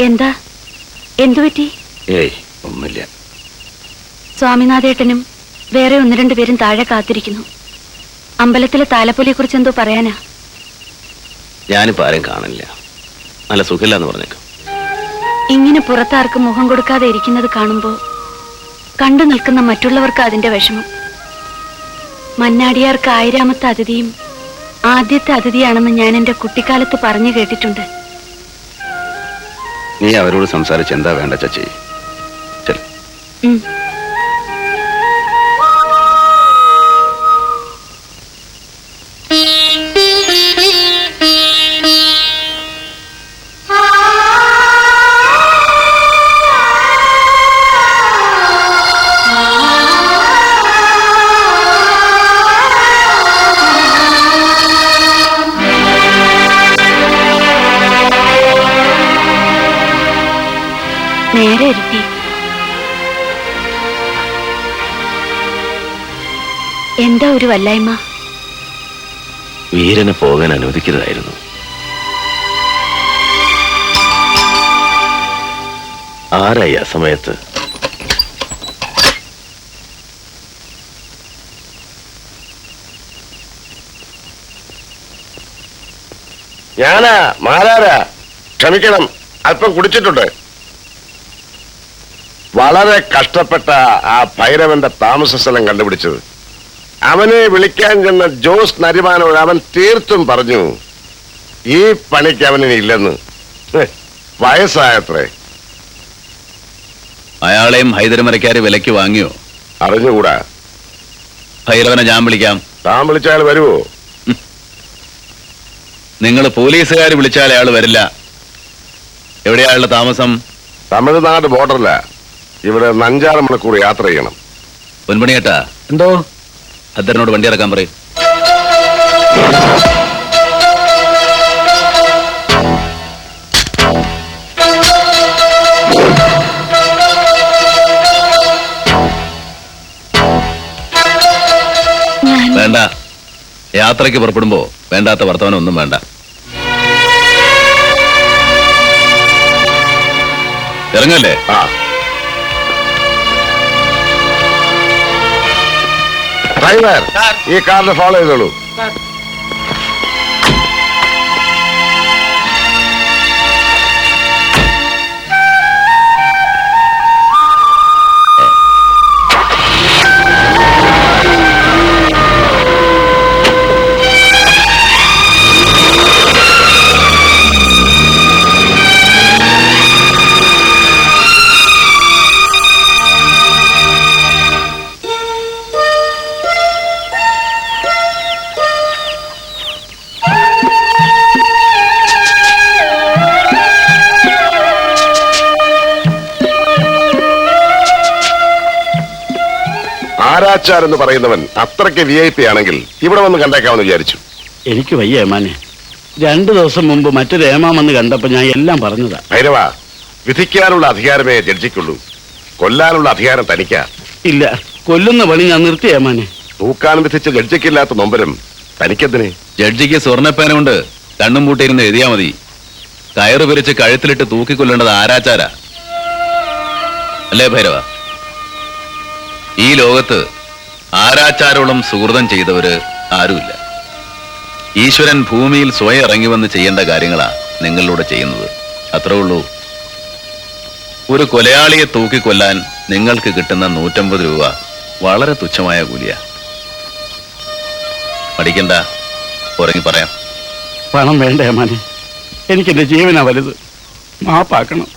എന്താ എന്തുപറ്റി? ഏയ് ഒന്നുമില്ല. സ്വാമിനാഥേട്ടനും വേറെ 1-2 പേരും താഴെ കാത്തിരിക്കുന്നു. അമ്പലത്തിലെ താലപ്പൊലിയെ കുറിച്ച് എന്തോ പറയാനാ. ഞാനിപ്പോ ആരും കാണില്ല. നല്ല സുഖമില്ലാന്ന് പറഞ്ഞേക്കും. ഇങ്ങനെ പുറത്താർക്കും മുഖം കൊടുക്കാതെ ഇരിക്കുന്നത് കാണുമ്പോ കണ്ടു നിൽക്കുന്ന മറ്റുള്ളവർക്ക് അതിന്റെ വിഷമം. മന്നാടിയാർക്ക് 1000ാമത്തെ അതിഥിയും ആദ്യത്തെ അതിഥിയാണെന്ന് ഞാൻ എന്റെ കുട്ടിക്കാലത്ത് പറഞ്ഞു കേട്ടിട്ടുണ്ട്. നീ അവരോട് സംസാരിച്ച് എന്താ വേണ്ട ചച്ചി? നേരെ ഇരുത്തി. എന്താ ഒരു വല്ലായ്മ? വീരനെ പോകാൻ അനുവദിക്കരുതായിരുന്നു. ആരായി ആ സമയത്ത്? ഞാനാ മാരാരാ. ക്ഷമിക്കണം, അല്പം കുടിച്ചിട്ടുണ്ട്. വളരെ കഷ്ടപ്പെട്ട ആ ഭൈരവന്റെ താമസ സ്ഥലം കണ്ടുപിടിച്ചത്. അവനെ വിളിക്കാൻ ചെന്ന ജോസ് നരിമാനോട് അവൻ തീർത്തും പറഞ്ഞു ഈ പണിക്ക് അവനിനി ഇല്ലെന്ന്. വയസ്സായത്രേ. അയാളെയും ഹൈദരമരക്കാര് വിലക്ക് വാങ്ങിയോ? അറിഞ്ഞുകൂടാ. ഭൈരവനെ ഞാൻ വിളിക്കാം. താൻ വിളിച്ചാൽ വരുവോ? നിങ്ങൾ പോലീസുകാർ വിളിച്ചാൽ അയാൾ വരില്ല. എവിടെയാ അയാളുടെ താമസം? തമിഴ്നാട് ബോർഡറില. ഇവിടെ 5-6 മണിക്കൂർ യാത്ര ചെയ്യണം. പൊൻപണിയേട്ടാ, എന്തോ ഭദ്രനോട് വണ്ടി ഇറക്കാൻ പറയും. വേണ്ട, യാത്രയ്ക്ക് പുറപ്പെടുമ്പോ വേണ്ടാത്ത വർത്തമാനം ഒന്നും വേണ്ട. ഇറങ്ങല്ലേ? ഡ്രൈവർ, ഈ കാറിന് ഫോളോ ചെയ്തോളൂ. ആരാച്ചാർ എന്ന് പറയുന്നവൻ അത്രയ്ക്ക് VIP ആണെങ്കിൽ ഇവിടെ വന്ന് കണ്ടേക്കാമെന്ന് വിചാരിച്ചു. എനിക്ക് വയ്യ ഏമാനെ. 2 ദിവസം മുമ്പ് മറ്റൊരു ഏമാൻ വന്ന് കണ്ടപ്പോ ഞാൻ എല്ലാം പറഞ്ഞതാ. ഭൈരവ, വിധിക്കാനുള്ള അധികാരമേ ജഡ്ജിക്കുള്ളൂ. കൊല്ലാനുള്ള അധികാരം തനിക്കാ. ഇല്ല, കൊല്ലുന്ന പണി ഞാൻ നിർത്തി ഏമാനെ. തൂക്കാൻ വിധിച്ച ജഡ്ജിക്കില്ലാത്ത നൊമ്പരം തനിക്കെന്തിനെ? ജഡ്ജിക്ക് സ്വർണ്ണപ്പേന കൊണ്ട് കണ്ണും പൂട്ടിയിരുന്ന് എഴുതിയാ മതി. കയറ് പിരിച്ച് കഴുത്തിലിട്ട് തൂക്കിക്കൊല്ലേണ്ടത് ആരാച്ചാരാ, അല്ലേ ഭൈരവ? ഈ ലോകത്ത് ആരാച്ചാരോളം സുഹൃതം ചെയ്തവര് ആരുമില്ല. ഈശ്വരൻ ഭൂമിയിൽ സ്വയം ഇറങ്ങി വന്ന് ചെയ്യേണ്ട കാര്യങ്ങളാ നിങ്ങളിലൂടെ ചെയ്യുന്നത്. അത്രേ ഉള്ളൂ. ഒരു കൊലയാളിയെ തൂക്കിക്കൊല്ലാൻ നിങ്ങൾക്ക് കിട്ടുന്ന 150 രൂപ വളരെ തുച്ഛമായ കൂലിയാ. പഠിക്കണ്ട, ഉറങ്ങി പറയാം. പണം വേണ്ട ഏമാനെ, എനിക്കെന്റെ ജീവനാ വലുത്. മാപ്പാക്കണം.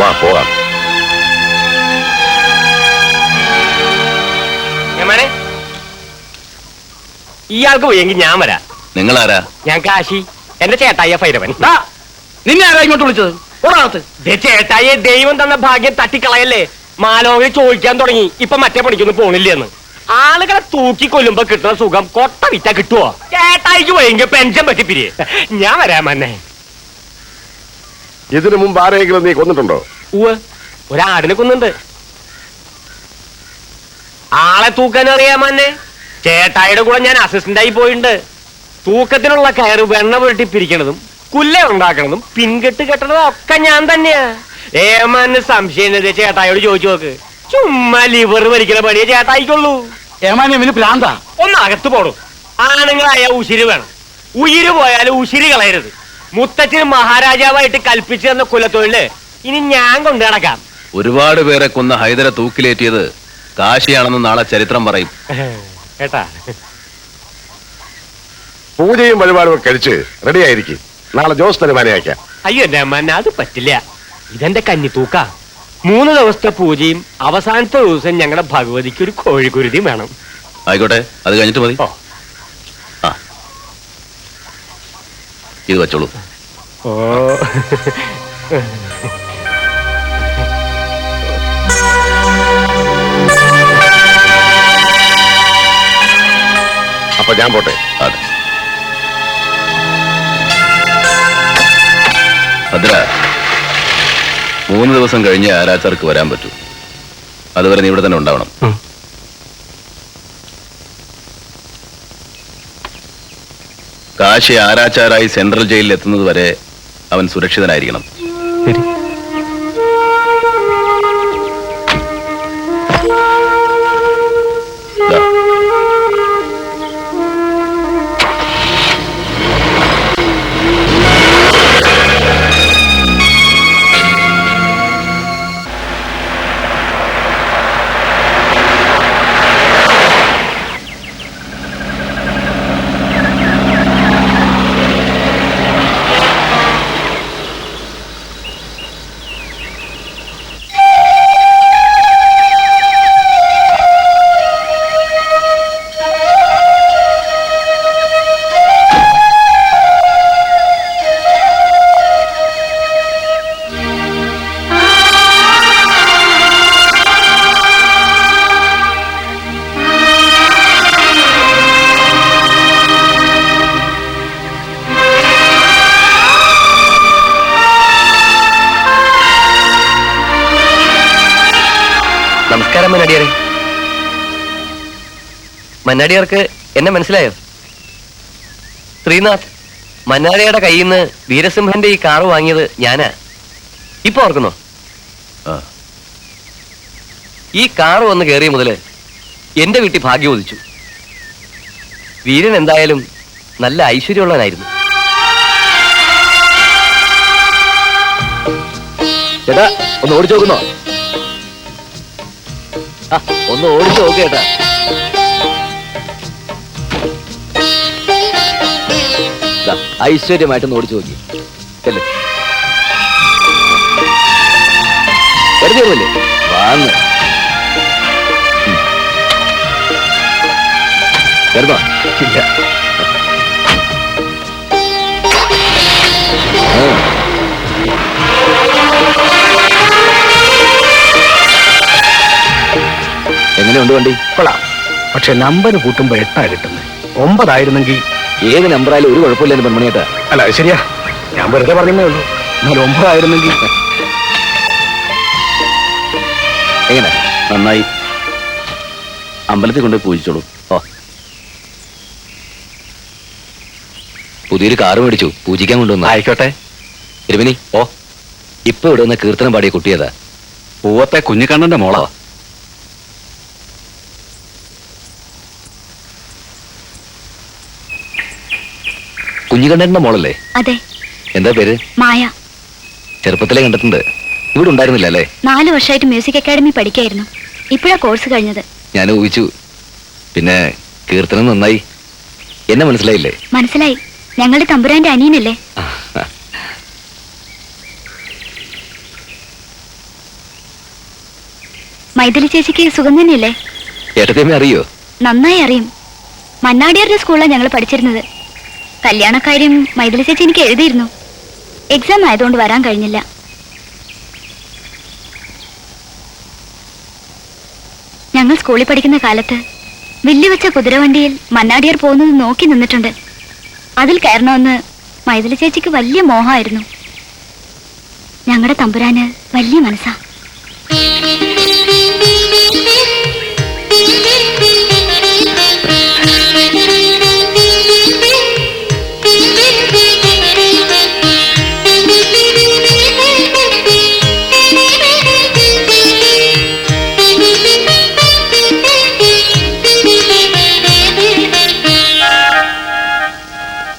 വാ പോകാം. ഇയാൾക്ക് പോയെങ്കിൽ ഞാൻ വരാം. നിങ്ങളാരാ? ഞാൻ കാശി. എന്റെ ചേട്ടായ ഭൈരവൻ. നിന്നെ ആരാ ഇങ്ങോട്ട് വിളിച്ചത്? ഓടാകത്ത്. ചേട്ടായെ, ദൈവം തന്ന ഭാഗ്യം തട്ടിക്കളയല്ലേ. മാലോകരെ ചോദിക്കാൻ തുടങ്ങി ഇപ്പൊ മറ്റേ പണിക്കൊന്നും പോണില്ലെന്ന്. ആളുകളെ തൂക്കി കൊല്ലുമ്പോ കിട്ടുന്ന സുഖം കൊട്ട വിറ്റാ കിട്ടുവോ? ചേട്ടായിക്ക് പോയെങ്കിൽ പെൻഷൻ പറ്റിപ്പിരിയെ. ഞാൻ വരാമന്നെ. ഇതിനു മുമ്പ് ആരെങ്കിലും നീ കൊന്നിട്ടുണ്ടോ? ഒരാടിനെ കൊന്നുണ്ട്. ആളെ തൂക്കാൻ അറിയാമന്നെ. ചേട്ടായിയുടെ കൂടെ ഞാൻ അസിസ്റ്റന്റ് ആയി പോയിട്ടുണ്ട്. തൂക്കത്തിനുള്ള കയറ് വെണ്ണ പുരട്ടി പിരിക്കണതും കുല്ല ഉണ്ടാക്കണതും പിൻകെട്ട് കെട്ടണതും ഒക്കെ ഞാൻ തന്നെയാ. ഏമാന് സംശയം ചേട്ടായോട് ചോദിച്ചു നോക്ക്. ചുമ്മാ ലിവർ വലിക്കണ പണിയെ ചേട്ടായിക്കുള്ളൂ. ഏമാനിയമിന് പ്രാന്താ. ഒന്ന് അകത്ത് പോടും. ആണുങ്ങളായ ഉശിര് വേണം. ഉയിര് പോയാലും ഉശിരി കളയരുത്. മുത്തച്ഛന് മഹാരാജാവായിട്ട് കൽപ്പിച്ചു തന്ന കുലത്തൊഴില് ഇനി ഞാൻ കൊണ്ടു നടക്കാം. ഒരുപാട് പേരെ കൊന്ന ഹൈദരെ തൂക്കിലേറ്റിയത് കാശിയാണെന്ന് നാളെ ചരിത്രം പറയും. കേട്ടാ? പൂജയും വഴിപാടും കഴിച്ച് റെഡിയായിരിക്കും. നാളെ ജോസ് നരിമാനെ അയക്കാം. അയ്യോ എന്റെ അമ്മ, അത് പറ്റില്ല. ഇതെന്റെ കന്നി തൂക്ക. 3 ദിവസത്തെ പൂജയും അവസാനത്തെ ദിവസം ഞങ്ങളുടെ ഭഗവതിക്ക് ഒരു കോഴിക്കുരുതിയും വേണം. ആയിക്കോട്ടെ, അത് കഴിഞ്ഞിട്ട് മതി. ഓ ആ, ഇത് വെച്ചോളൂ. ഓ അപ്പൊ ഞാൻ പോട്ടെ. അതെ ഭദ്ര, 3 ദിവസം കഴിഞ്ഞ് ആരാച്ചാർക്ക് വരാൻ പറ്റൂ. അതുവരെ നീ ഇവിടെ തന്നെ ഉണ്ടാവണം. കാശി ആരാച്ചാരായി സെൻട്രൽ ജയിലിൽ എത്തുന്നത് വരെ അവൻ സുരക്ഷിതനായിരിക്കണം. ദാ. നമസ്കാരം മന്നാടിയാരെ. മന്നാടിയാർക്ക് എന്നെ മനസ്സിലായോ? ശ്രീനാഥ്, മന്നാടിയുടെ കയ്യിൽ നിന്ന് വീരസിംഹന്റെ ഈ കാറ് വാങ്ങിയത് ഞാനാ. ഇപ്പൊ ഓർക്കുന്നോ? ആ, ഈ കാറ് വന്ന് കയറിയ മുതല് എന്റെ വീട്ടിൽ ഭാഗ്യം ഉദിച്ചു. വീരൻ എന്തായാലും നല്ല ഐശ്വര്യമുള്ളവനായിരുന്നു. ചേട്ടാ, ഒന്ന് ഓടിച്ചു നോക്കുന്നോ? ഒന്ന് ഓടിച്ചു നോക്ക് ചേട്ടാ. ഐശ്വര്യമായിട്ടൊന്ന് ഓടിച്ചു നോക്കി. കരുതിയല്ലേ വാങ്ങ്. കരുതോ? ഇല്ല. എങ്ങനെയുണ്ട് വണ്ടി? കൊള്ളാം. പക്ഷെ നമ്പർ കൂട്ടുമ്പോ 8 കിട്ടുന്നത്. 9 ആയിരുന്നെങ്കിൽ ഏത് നമ്പറായാലും ഒരു കുഴപ്പമില്ലെന്ന് പെൺമണിയേട്ടാ. അല്ല, അത് ശരിയാ. ഞാൻ വെറുതെ പറഞ്ഞേ ഉള്ളൂ. എന്നാൽ 9 ആയിരുന്നെങ്കിൽ എങ്ങനെ? നന്നായി. അമ്പലത്തിൽ കൊണ്ട് പൂജിച്ചോളൂ. ഓ, പുതിയൊരു കാറ് മേടിച്ചു, പൂജിക്കാൻ കൊണ്ടുവന്നു. ആയിക്കോട്ടെ. തിരുമനി, ഓ, ഇപ്പൊ ഇവിടെ നിന്ന് കീർത്തനം പാടിയ കുട്ടിയതാ. പൂവത്തെ കുഞ്ഞിക്കണ്ണന്റെ മോളോ? കുഞ്ഞിക്കണ്ണന്റെ മോളല്ലേ? അതെ. എന്താ പേര്? മായ. ചെറുപ്പത്തിലെ കണ്ടിട്ടുണ്ട്. ഇവിടെ ഉണ്ടായിരുന്നില്ല അല്ലേ? 4 വർഷമായിട്ട് മ്യൂസിക് അക്കാഡമി പഠിക്കായിരുന്നു. ഇപ്പോഴാ കോഴ്സ് കഴിഞ്ഞത്. ഞാൻ ഊഹിച്ചു. പിന്നെ കീർത്തനം നന്നായി. എന്നെ മനസ്സിലായില്ലേ? മനസ്സിലായി. ഞങ്ങളുടെ തമ്പുരാന്റെ അനിയനല്ലേ? മൈഥിലി ചേച്ചിക്ക് സുഖം തന്നെയല്ലേ? ഏട്ടത്തേമ്മ അറിയോ? നന്നായി അറിയും. മന്നാടിയാരുടെ സ്കൂളിലാണ് ഞങ്ങൾ പഠിച്ചിരുന്നത്. കല്യാണക്കാര്യം മൈഥിലി ചേച്ചി എനിക്ക് എഴുതിയിരുന്നു. എക്സാം ആയതുകൊണ്ട് വരാൻ കഴിഞ്ഞില്ല. ഞങ്ങൾ സ്കൂളിൽ പഠിക്കുന്ന കാലത്ത് വില്ലുവെച്ച കുതിരവണ്ടിയിൽ മന്നാടിയാർ പോകുന്നത് നോക്കി നിന്നിട്ടുണ്ട്. അതിൽ കയറണമെന്ന് മൈഥിലി ചേച്ചിക്ക് വലിയ മോഹമായിരുന്നു. ഞങ്ങളുടെ തമ്പുരാന് വലിയ മനസ്സാ.